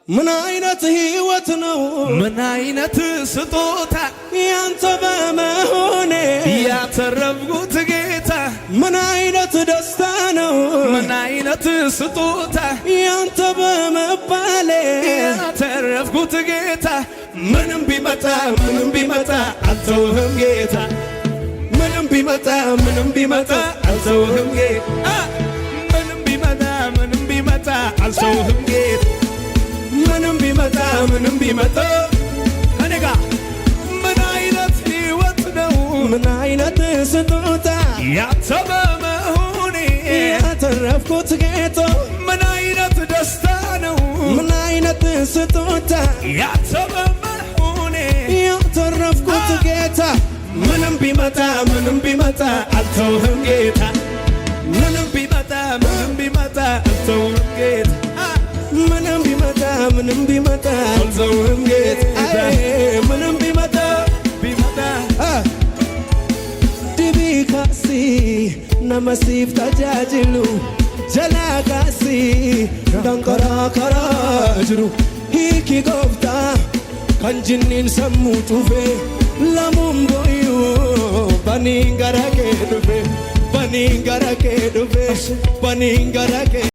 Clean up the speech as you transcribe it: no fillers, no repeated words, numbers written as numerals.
ምን አይነት ሕይወት ነው ምን አይነት ስጦታ ያንተ በመሆኔ ያተረፍኩት ጌታ ምን አይነት ደስታ ነው ምን አይነት ስጦታ ያንተ በመባሌ ያተረፍኩት ጌታ ምንም ቢመጣ አልተውህም ጌታ ምንም ቢመጣ አልተውህም ጌታ ምንም ቢመጣ አልተውህም ጌታ ምንም ቢመጣ እኔ ጋ ምን አይነት ሕይወት ነው ምን አይነት ስጦታ ያንተ በመሆኔ ያተረፍኩት ጌታ ምን አይነት ደስታ ነው ምን አይነት ስጦታ ያንተ በመሆኔ ያተረፍኩት ጌታ ምንም ቢመጣ አልተውህም ጌታ ምንም ቢመጣ አልተውህም ጌታ ምንም ቢመጣ አልተውህም ጌታ ምንም ቢመጣ ዲቢ ካሲ ነመሲፍ ተጃጅሉ ጀላ ካሲ ደንቀራ ከራ ጅሩ ሂኪ ጎፍታ ከንጅኒን ሰሙ ጩፌ ለሙን ቦዩ በኒን ገረኬ ዱፌ